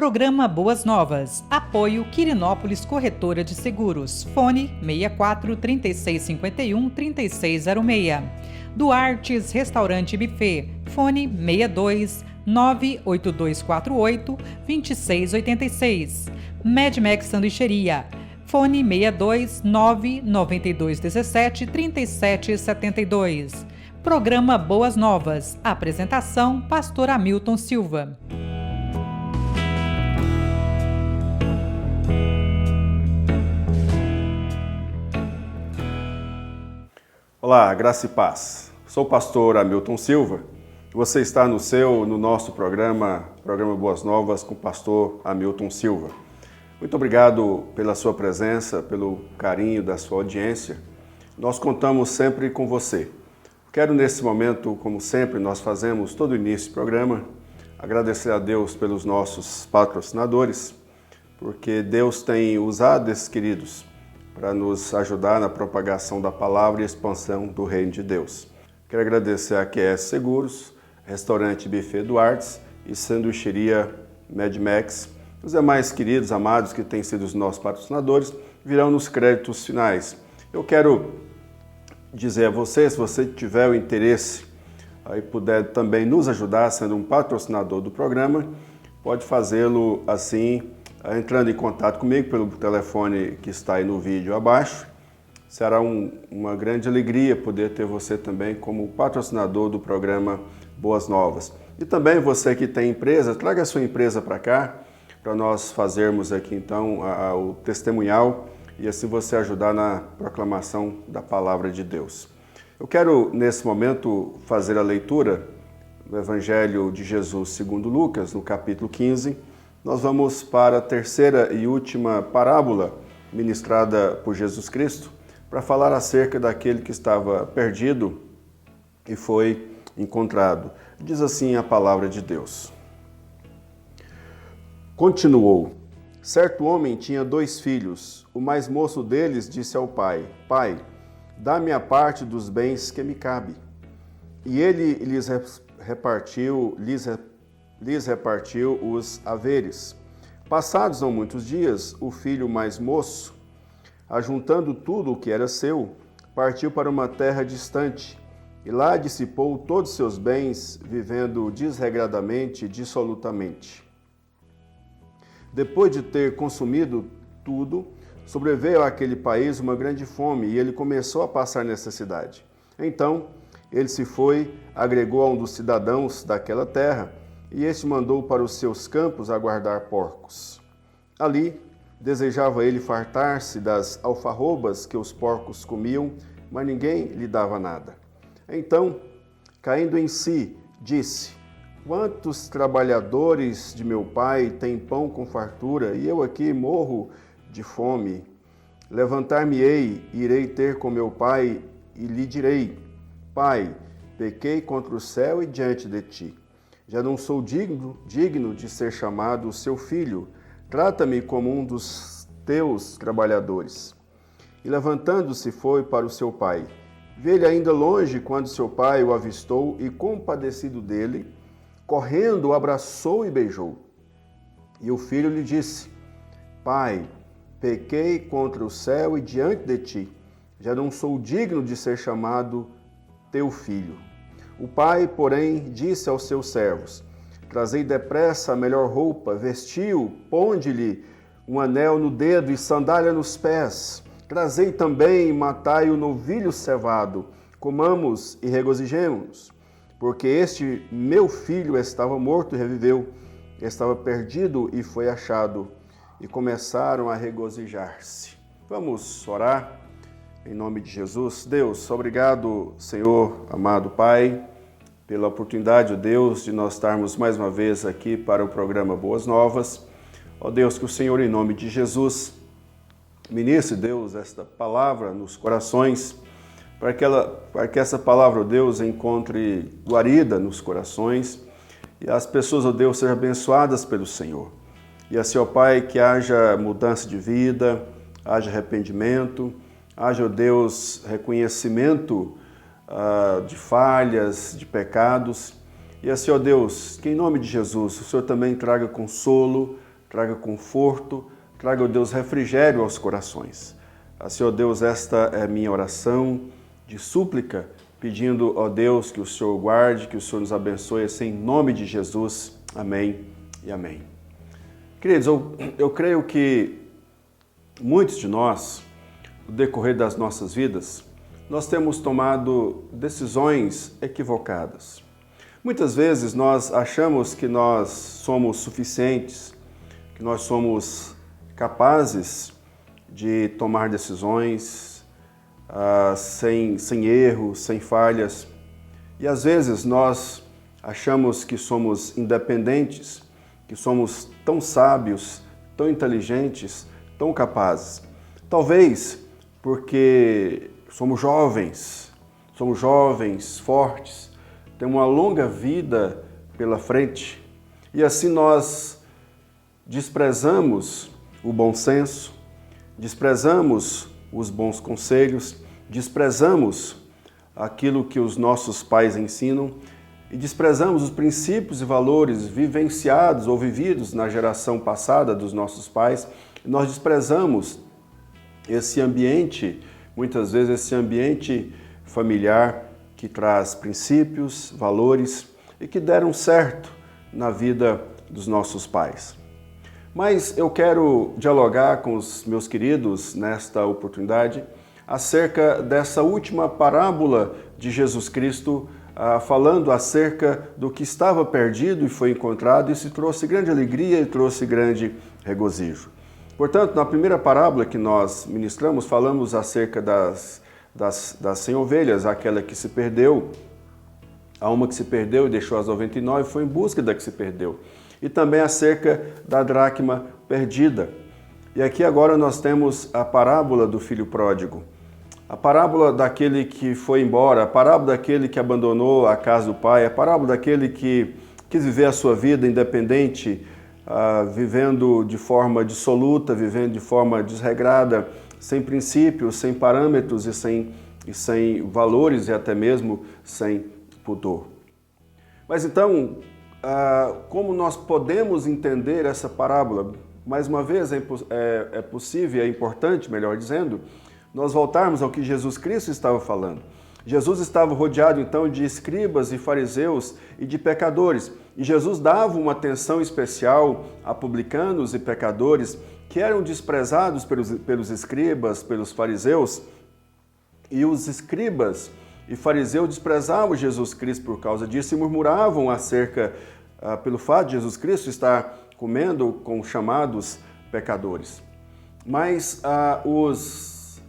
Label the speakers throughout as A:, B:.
A: Programa Boas Novas. Apoio Quirinópolis Corretora de Seguros. Fone 64 3651 3606. Duartes Restaurante e Buffet. Fone 62 98248 2686. Medmex Sanduicheria. Fone 62 99217 3772. Programa Boas Novas. Apresentação: Pastor Hamilton Silva.
B: Olá, graça e paz. Sou o pastor Hamilton Silva. Você está no nosso programa Boas Novas com o pastor Hamilton Silva. Muito obrigado pela sua presença, pelo carinho da sua audiência. Nós contamos sempre com você. Quero nesse momento, como sempre nós fazemos todo início do programa, agradecer a Deus pelos nossos patrocinadores, porque Deus tem usado esses queridos para nos ajudar na propagação da palavra e expansão do reino de Deus. Quero agradecer a QS Seguros, Restaurante Buffet Duartes e Sanduicheria Medmex. Os demais queridos, amados que têm sido os nossos patrocinadores virão nos créditos finais. Eu quero dizer a você, se você tiver o interesse e puder também nos ajudar sendo um patrocinador do programa, pode fazê-lo assim, entrando em contato comigo pelo telefone que está aí no vídeo abaixo. Será uma grande alegria poder ter você também como patrocinador do programa Boas Novas. E também você que tem empresa, traga a sua empresa para cá, para nós fazermos aqui então o testemunhal e assim você ajudar na proclamação da palavra de Deus. Eu quero nesse momento fazer a leitura do Evangelho de Jesus segundo Lucas, no capítulo 15. Nós vamos para a terceira e última parábola ministrada por Jesus Cristo para falar acerca daquele que estava perdido e foi encontrado. Diz assim a palavra de Deus. Continuou: certo homem tinha 2 filhos. O mais moço deles disse ao pai: Pai, dá-me a parte dos bens que me cabe. E ele lhes repartiu os haveres. Passados não muitos dias, o filho mais moço, ajuntando tudo o que era seu, partiu para uma terra distante e lá dissipou todos seus bens, vivendo desregradamente e dissolutamente. Depois de ter consumido tudo, sobreveio àquele país uma grande fome e ele começou a passar necessidade. Então, ele se foi, agregou a um dos cidadãos daquela terra, e este mandou para os seus campos aguardar porcos. Ali, desejava ele fartar-se das alfarrobas que os porcos comiam, mas ninguém lhe dava nada. Então, caindo em si, disse: Quantos trabalhadores de meu pai têm pão com fartura, e eu aqui morro de fome? Levantar-me-ei, irei ter com meu pai, e lhe direi: Pai, pequei contra o céu e diante de ti. Já não sou digno de ser chamado seu filho. Trata-me como um dos teus trabalhadores. E levantando-se foi para o seu pai. Vê-lhe ainda longe quando seu pai o avistou e, compadecido dele, correndo, o abraçou e beijou. E o filho lhe disse: Pai, pequei contra o céu e diante de ti. Já não sou digno de ser chamado teu filho. O pai, porém, disse aos seus servos: Trazei depressa a melhor roupa, vestiu, ponde-lhe um anel no dedo e sandália nos pés. Trazei também e matai o novilho cevado, comamos e regozijemo-nos. Porque este meu filho estava morto e reviveu, estava perdido e foi achado. E começaram a regozijar-se. Vamos orar? Em nome de Jesus. Deus, obrigado, Senhor, amado Pai, pela oportunidade, Deus, de nós estarmos mais uma vez aqui para o programa Boas Novas. Ó Deus, que o Senhor, em nome de Jesus, ministre, Deus, esta palavra nos corações, para que essa palavra, ó Deus, encontre guarida nos corações e as pessoas, ó Deus, sejam abençoadas pelo Senhor. E assim, ó Pai, que haja mudança de vida, haja arrependimento, haja, ó Deus, reconhecimento de falhas, de pecados. E assim, ó Deus, que em nome de Jesus, o Senhor também traga consolo, traga conforto, traga, ó Deus, refrigério aos corações. Senhor Deus, esta é minha oração de súplica, pedindo, ó Deus, que o Senhor guarde, que o Senhor nos abençoe, assim, em nome de Jesus. Amém e amém. Queridos, eu creio que muitos de nós, no decorrer das nossas vidas, nós temos tomado decisões equivocadas. Muitas vezes nós achamos que nós somos suficientes, que nós somos capazes de tomar decisões sem erros, sem falhas. E às vezes nós achamos que somos independentes, que somos tão sábios, tão inteligentes, tão capazes. Talvez porque somos jovens fortes, temos uma longa vida pela frente e assim nós desprezamos o bom senso, desprezamos os bons conselhos, desprezamos aquilo que os nossos pais ensinam e desprezamos os princípios e valores vivenciados ou vividos na geração passada dos nossos pais. Nós desprezamos esse ambiente, muitas vezes esse ambiente familiar que traz princípios, valores e que deram certo na vida dos nossos pais. Mas eu quero dialogar com os meus queridos nesta oportunidade acerca dessa última parábola de Jesus Cristo, falando acerca do que estava perdido e foi encontrado, e isso trouxe grande alegria e trouxe grande regozijo. Portanto, na primeira parábola que nós ministramos, falamos acerca das 100 ovelhas, aquela que se perdeu, a uma que se perdeu e deixou as 99, foi em busca da que se perdeu. E também acerca da dracma perdida. E aqui agora nós temos a parábola do filho pródigo. A parábola daquele que foi embora, a parábola daquele que abandonou a casa do pai, a parábola daquele que quis viver a sua vida independente, vivendo de forma dissoluta, vivendo de forma desregrada, sem princípios, sem parâmetros e sem valores e até mesmo sem pudor. Mas então, como nós podemos entender essa parábola? Mais uma vez, é possível, é importante, melhor dizendo, nós voltarmos ao que Jesus Cristo estava falando. Jesus estava rodeado, então, de escribas e fariseus e de pecadores. E Jesus dava uma atenção especial a publicanos e pecadores que eram desprezados pelos escribas, pelos fariseus. E os escribas e fariseus desprezavam Jesus Cristo por causa disso e murmuravam acerca, pelo fato de Jesus Cristo estar comendo com os chamados pecadores. Mas os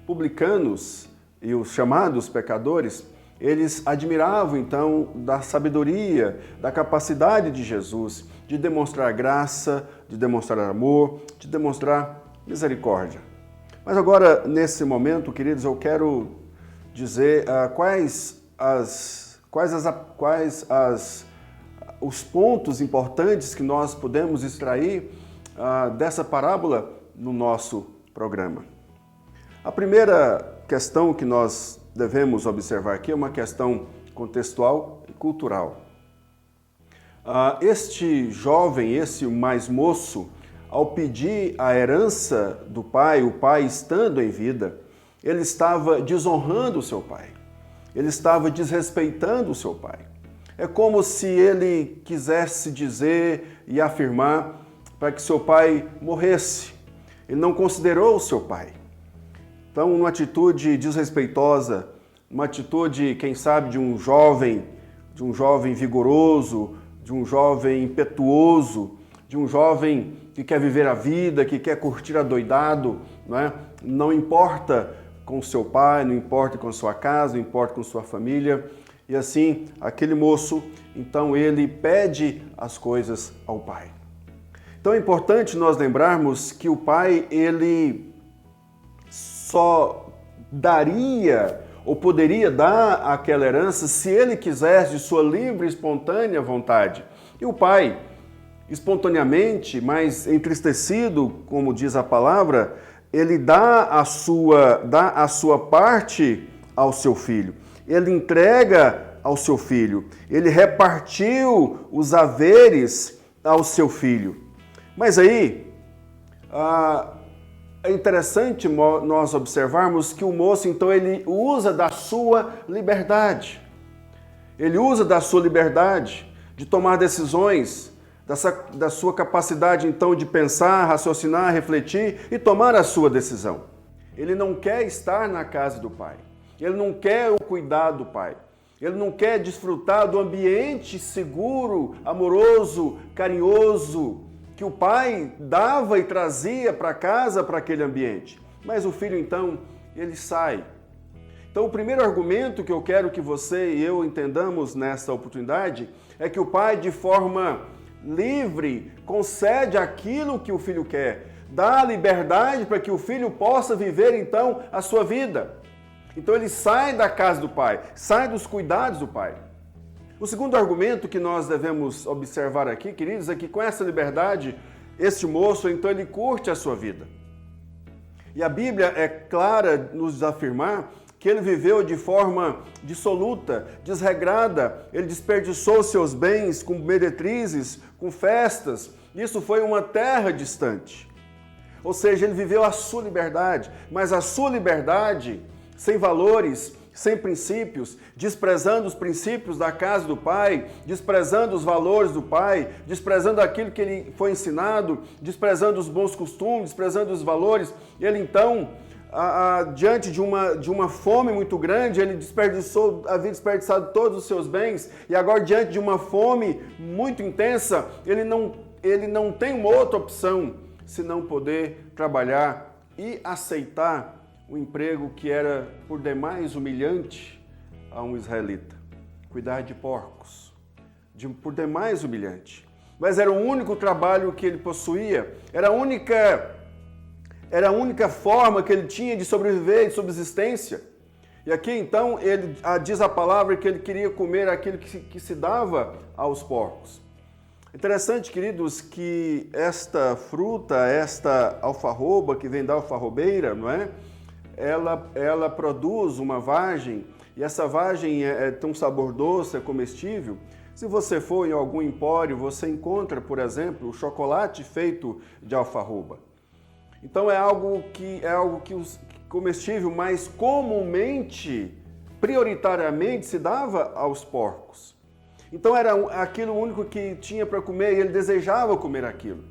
B: publicanos e os chamados pecadores, eles admiravam então da sabedoria, da capacidade de Jesus de demonstrar graça, de demonstrar amor, de demonstrar misericórdia. Mas agora, nesse momento, queridos, eu quero dizer quais os pontos importantes que nós podemos extrair dessa parábola no nosso programa. A primeira questão que nós devemos observar aqui é uma questão contextual e cultural. Este jovem, esse mais moço, ao pedir a herança do pai, o pai estando em vida, ele estava desonrando o seu pai. Ele estava desrespeitando o seu pai. É como se ele quisesse dizer e afirmar para que seu pai morresse. Ele não considerou o seu pai. Então, uma atitude desrespeitosa, uma atitude, quem sabe, de um jovem vigoroso, de um jovem impetuoso, de um jovem que quer viver a vida, que quer curtir adoidado, não importa com seu pai, não importa com sua casa, não importa com sua família. E assim, aquele moço, então ele pede as coisas ao pai. Então é importante nós lembrarmos que o pai, ele só daria ou poderia dar aquela herança se ele quisesse de sua livre e espontânea vontade. E o pai, espontaneamente, mas entristecido, como diz a palavra, ele dá a sua parte ao seu filho. Ele entrega ao seu filho. Ele repartiu os haveres ao seu filho. Mas aí, é interessante nós observarmos que o moço, então, ele usa da sua liberdade. Ele usa da sua liberdade de tomar decisões, da sua capacidade, então, de pensar, raciocinar, refletir e tomar a sua decisão. Ele não quer estar na casa do pai. Ele não quer o cuidado do pai. Ele não quer desfrutar do ambiente seguro, amoroso, carinhoso, que o pai dava e trazia para casa, para aquele ambiente. Mas o filho, então, ele sai. Então, o primeiro argumento que eu quero que você e eu entendamos nessa oportunidade é que o pai, de forma livre, concede aquilo que o filho quer, dá liberdade para que o filho possa viver, então, a sua vida. Então, ele sai da casa do pai, sai dos cuidados do pai. O segundo argumento que nós devemos observar aqui, queridos, é que com essa liberdade, este moço, então, ele curte a sua vida. E a Bíblia é clara nos afirmar que ele viveu de forma dissoluta, desregrada, ele desperdiçou seus bens com meretrizes, com festas. Isso foi uma terra distante. Ou seja, ele viveu a sua liberdade, mas a sua liberdade sem valores, sem princípios, desprezando os princípios da casa do pai, desprezando os valores do pai, desprezando aquilo que ele foi ensinado, desprezando os bons costumes, desprezando os valores. Ele então, diante de uma fome muito grande, ele havia desperdiçado todos os seus bens, e agora diante de uma fome muito intensa, ele não tem uma outra opção senão poder trabalhar e aceitar o emprego que era por demais humilhante a um israelita. Cuidar de porcos, por demais humilhante. Mas era o único trabalho que ele possuía, era a única forma que ele tinha de sobreviver, de subsistência. E aqui então diz a palavra que ele queria comer aquilo que se dava aos porcos. Interessante, queridos, que esta fruta, esta alfarroba que vem da alfarrobeira, não é? Ela produz uma vagem, e essa vagem tem um sabor doce, é comestível. Se você for em algum empório, você encontra, por exemplo, o chocolate feito de alfarroba. Então é algo comestível, mas comumente, prioritariamente, se dava aos porcos. Então era aquilo único que tinha para comer e ele desejava comer aquilo.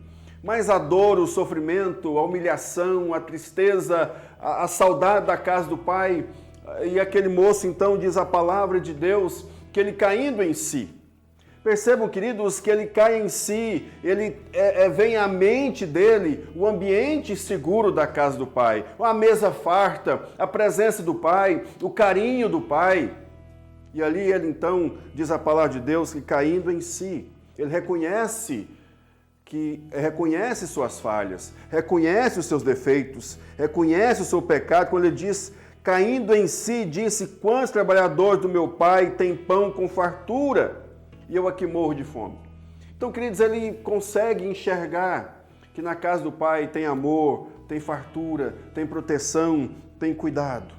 B: Mas a dor, o sofrimento, a humilhação, a tristeza, a saudade da casa do pai, e aquele moço então diz a palavra de Deus que ele caindo em si. Percebam, queridos, que ele cai em si, vem à mente dele o ambiente seguro da casa do pai, a mesa farta, a presença do pai, o carinho do pai. E ali ele então diz a palavra de Deus que caindo em si, ele reconhece suas falhas, reconhece os seus defeitos, reconhece o seu pecado. Quando ele diz, caindo em si, disse, quantos trabalhadores do meu pai têm pão com fartura e eu aqui morro de fome. Então, queridos, ele consegue enxergar que na casa do pai tem amor, tem fartura, tem proteção, tem cuidado.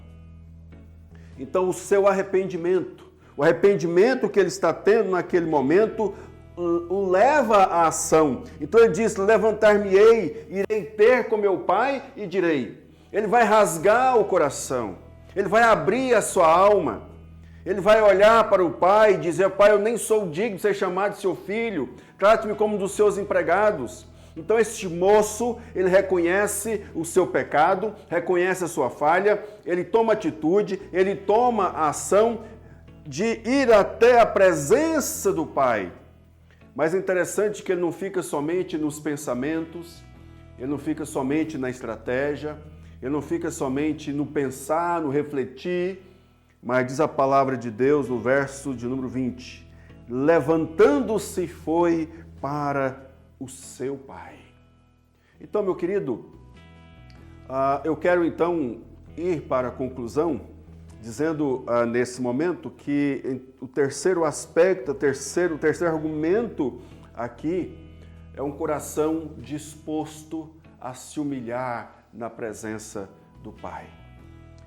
B: Então, o seu arrependimento, o arrependimento que ele está tendo naquele momento, o leva à ação. Então ele diz, levantar-me-ei, irei ter com meu pai e direi. Ele vai rasgar o coração, ele vai abrir a sua alma, ele vai olhar para o pai e dizer, pai, eu nem sou digno de ser chamado de seu filho, trate-me como um dos seus empregados. Então este moço, ele reconhece o seu pecado, reconhece a sua falha, ele toma atitude, ele toma a ação de ir até a presença do pai. Mas é interessante que ele não fica somente nos pensamentos, ele não fica somente na estratégia, ele não fica somente no pensar, no refletir, mas diz a palavra de Deus no verso de número 20, levantando-se foi para o seu pai. Então, meu querido, eu quero então ir para a conclusão, dizendo nesse momento que o terceiro aspecto, o terceiro argumento aqui é um coração disposto a se humilhar na presença do Pai.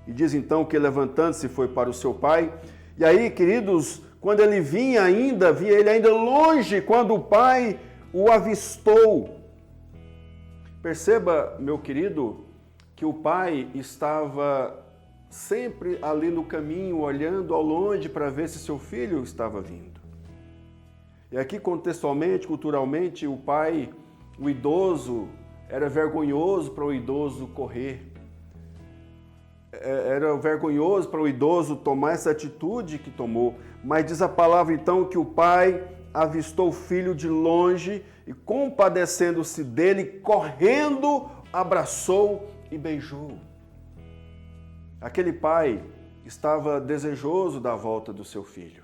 B: E diz então que levantando-se foi para o seu pai. E aí, queridos, quando ele via ele ainda longe, quando o pai o avistou. Perceba, meu querido, que o pai estava sempre ali no caminho, olhando ao longe para ver se seu filho estava vindo. E aqui, contextualmente, culturalmente, o pai, o idoso, era vergonhoso para o idoso correr. Era vergonhoso para o idoso tomar essa atitude que tomou. Mas diz a palavra, então, que o pai avistou o filho de longe e, compadecendo-se dele, correndo, abraçou e beijou. Aquele pai estava desejoso da volta do seu filho.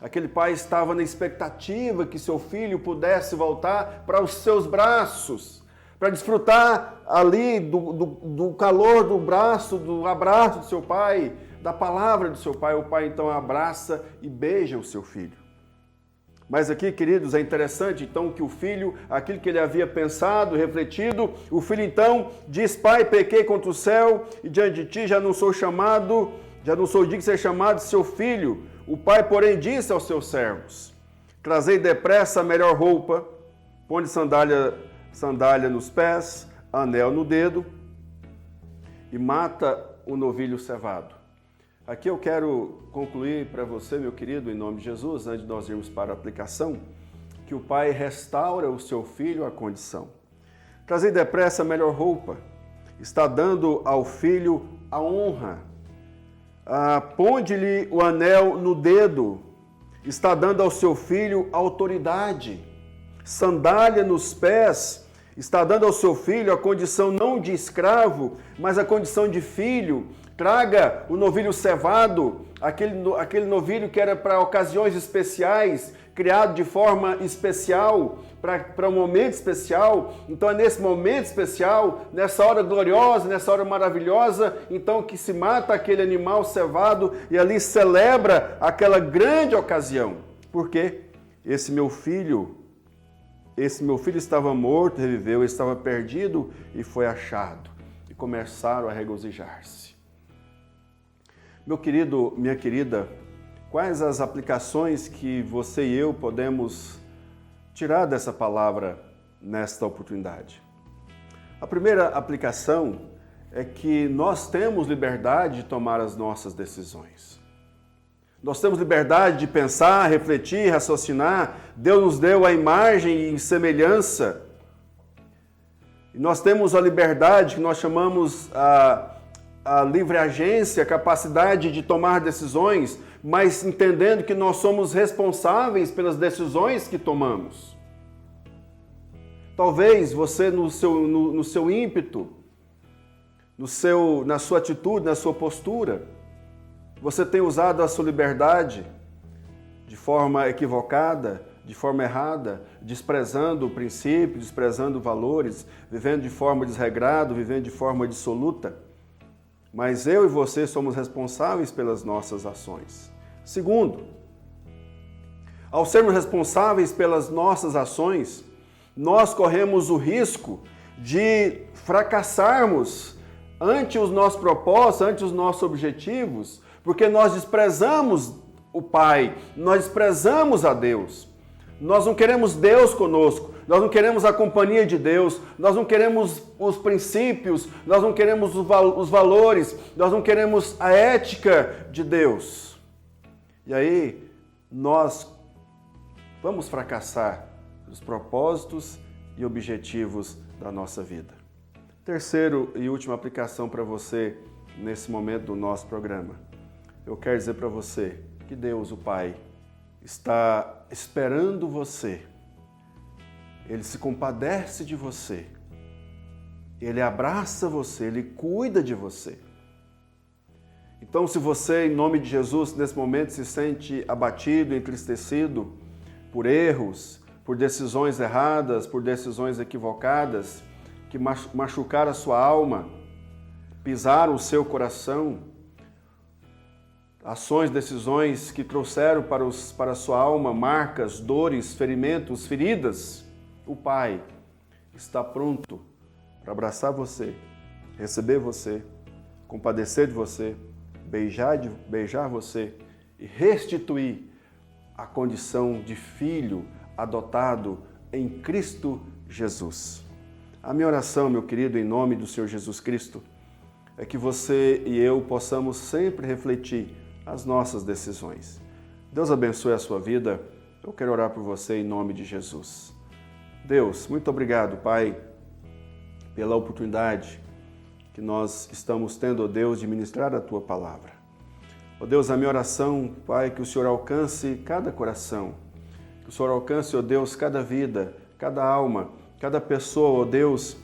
B: Aquele pai estava na expectativa que seu filho pudesse voltar para os seus braços, para desfrutar ali do calor do braço, do abraço do seu pai, da palavra do seu pai. O pai então abraça e beija o seu filho. Mas aqui, queridos, é interessante então que o filho, aquilo que ele havia pensado, refletido, o filho então diz: Pai, pequei contra o céu e diante de ti já não sou digno de ser chamado seu filho. O pai, porém, disse aos seus servos: Trazei depressa a melhor roupa, põe sandália nos pés, anel no dedo e mata o novilho cevado. Aqui eu quero concluir para você, meu querido, em nome de Jesus, antes de nós irmos para a aplicação, que o pai restaura o seu filho à condição. Trazei depressa a melhor roupa, está dando ao filho a honra. Ponde-lhe o anel no dedo, está dando ao seu filho a autoridade. Sandália nos pés, está dando ao seu filho a condição não de escravo, mas a condição de filho. Traga o novilho cevado, aquele novilho que era para ocasiões especiais, criado de forma especial, para um momento especial. Então é nesse momento especial, nessa hora gloriosa, nessa hora maravilhosa, então que se mata aquele animal cevado e ali celebra aquela grande ocasião. Por quê? Esse meu filho estava morto, reviveu, estava perdido e foi achado. E começaram a regozijar-se. Meu querido, minha querida, quais as aplicações que você e eu podemos tirar dessa palavra nesta oportunidade? A primeira aplicação é que nós temos liberdade de tomar as nossas decisões. Nós temos liberdade de pensar, refletir, raciocinar. Deus nos deu a imagem e semelhança. E nós temos a liberdade que nós chamamos a livre agência, a capacidade de tomar decisões, mas entendendo que nós somos responsáveis pelas decisões que tomamos. Talvez você no seu ímpeto, na sua atitude, na sua postura, você tenha usado a sua liberdade de forma equivocada, de forma errada, desprezando o princípio, desprezando valores, vivendo de forma desregrada, vivendo de forma dissoluta. Mas eu e você somos responsáveis pelas nossas ações. Segundo, ao sermos responsáveis pelas nossas ações, nós corremos o risco de fracassarmos ante os nossos propósitos, ante os nossos objetivos, porque nós desprezamos o Pai, nós desprezamos a Deus. Nós não queremos Deus conosco, nós não queremos a companhia de Deus, nós não queremos os princípios, nós não queremos os valores, nós não queremos a ética de Deus. E aí, nós vamos fracassar nos propósitos e objetivos da nossa vida. Terceiro e última aplicação para você nesse momento do nosso programa. Eu quero dizer para você que Deus, o Pai, está esperando você. Ele se compadece de você. Ele abraça você, Ele cuida de você. Então, se você, em nome de Jesus, nesse momento se sente abatido, entristecido por erros, por decisões erradas, por decisões equivocadas, que machucaram a sua alma, pisaram o seu coração, ações, decisões que trouxeram para a sua alma marcas, dores, ferimentos, feridas, o Pai está pronto para abraçar você, receber você, compadecer de você, beijar você e restituir a condição de filho adotado em Cristo Jesus. A minha oração, meu querido, em nome do Senhor Jesus Cristo, é que você e eu possamos sempre refletir as nossas decisões. Deus abençoe a sua vida. Eu quero orar por você em nome de Jesus. Deus, muito obrigado, Pai, pela oportunidade que nós estamos tendo, ó Deus, de ministrar a Tua palavra. Ó Deus, a minha oração, Pai, que o Senhor alcance cada coração, que o Senhor alcance, ó Deus, cada vida, cada alma, cada pessoa, ó Deus,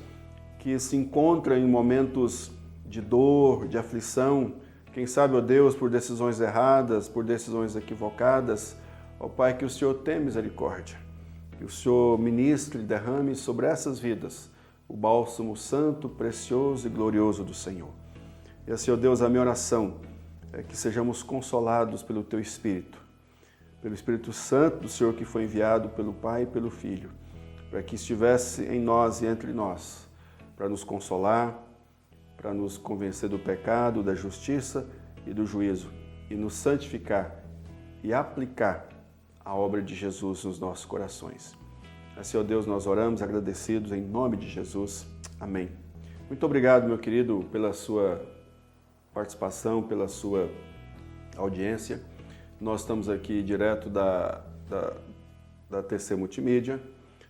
B: que se encontra em momentos de dor, de aflição, quem sabe, ó Deus, por decisões erradas, por decisões equivocadas. Ó Pai, que o Senhor tenha misericórdia, que o Senhor ministre e derrame sobre essas vidas o bálsamo santo, precioso e glorioso do Senhor. E assim, ó Deus, a minha oração é que sejamos consolados pelo Teu Espírito, pelo Espírito Santo do Senhor que foi enviado pelo Pai e pelo Filho, para que estivesse em nós e entre nós, para nos consolar, para nos convencer do pecado, da justiça e do juízo, e nos santificar e aplicar a obra de Jesus nos nossos corações. Assim, ó Deus, nós oramos agradecidos em nome de Jesus. Amém. Muito obrigado, meu querido, pela sua participação, pela sua audiência. Nós estamos aqui direto da TC Multimídia,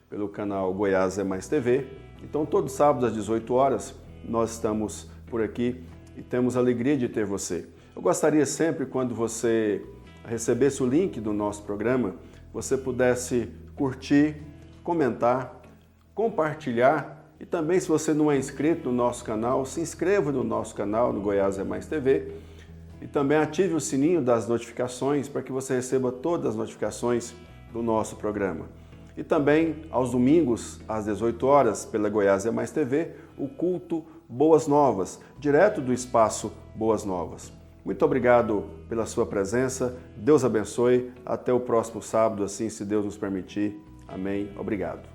B: pelo canal Goiás é Mais TV. Então, todos os sábados às 18 horas, nós estamos por aqui e temos a alegria de ter você. Eu gostaria sempre, quando você recebesse o link do nosso programa, você pudesse curtir, comentar, compartilhar e também, se você não é inscrito no nosso canal, se inscreva no nosso canal, no Goiás é Mais TV, e também ative o sininho das notificações para que você receba todas as notificações do nosso programa. E também, aos domingos, às 18 horas, pela Goiás é Mais TV, o culto Boas Novas, direto do espaço Boas Novas. Muito obrigado pela sua presença, Deus abençoe, até o próximo sábado, assim, se Deus nos permitir. Amém. Obrigado.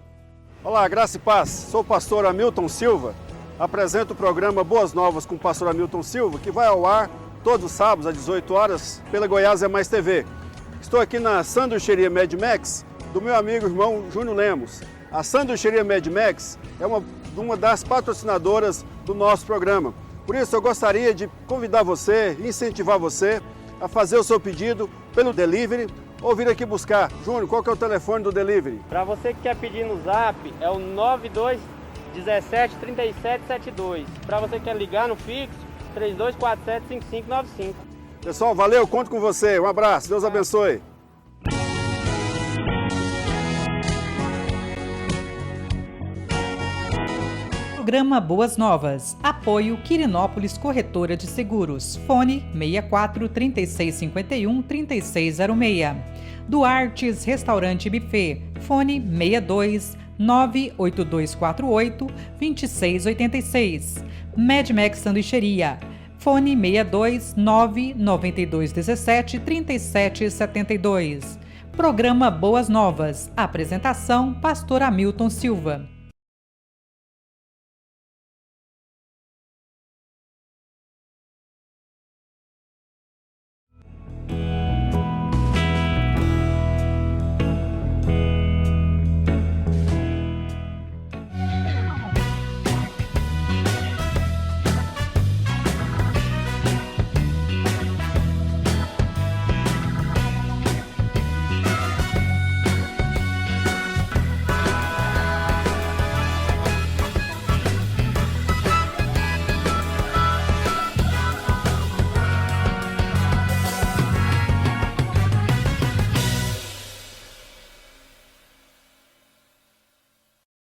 B: Olá, graça e paz. Sou o pastor Hamilton Silva. Apresento o programa Boas Novas com o pastor Hamilton Silva, que vai ao ar todos os sábados às 18 horas pela Goiás é Mais TV. Estou aqui na sanduicheria Mad Max do meu amigo e irmão Júnior Lemos. A sanduicheria Mad Max é uma das patrocinadoras do nosso programa. Por isso eu gostaria de convidar você, incentivar você a fazer o seu pedido pelo delivery ou vir aqui buscar. Júnior, qual que é o telefone do delivery?
C: Para você que quer pedir no Zap, é o 9217 3772. Para você que quer ligar no fixo, 3247 5595.
B: Pessoal, valeu, conto com você. Um abraço, Deus abençoe.
A: Programa Boas Novas. Apoio Quirinópolis Corretora de Seguros. Fone 64 3651 3606. Duartes Restaurante Buffet. Fone 62 98248 2686. Mad Max Sanduicheria. Fone 62 99217 3772. Programa Boas Novas. Apresentação: Pastor Hamilton Silva.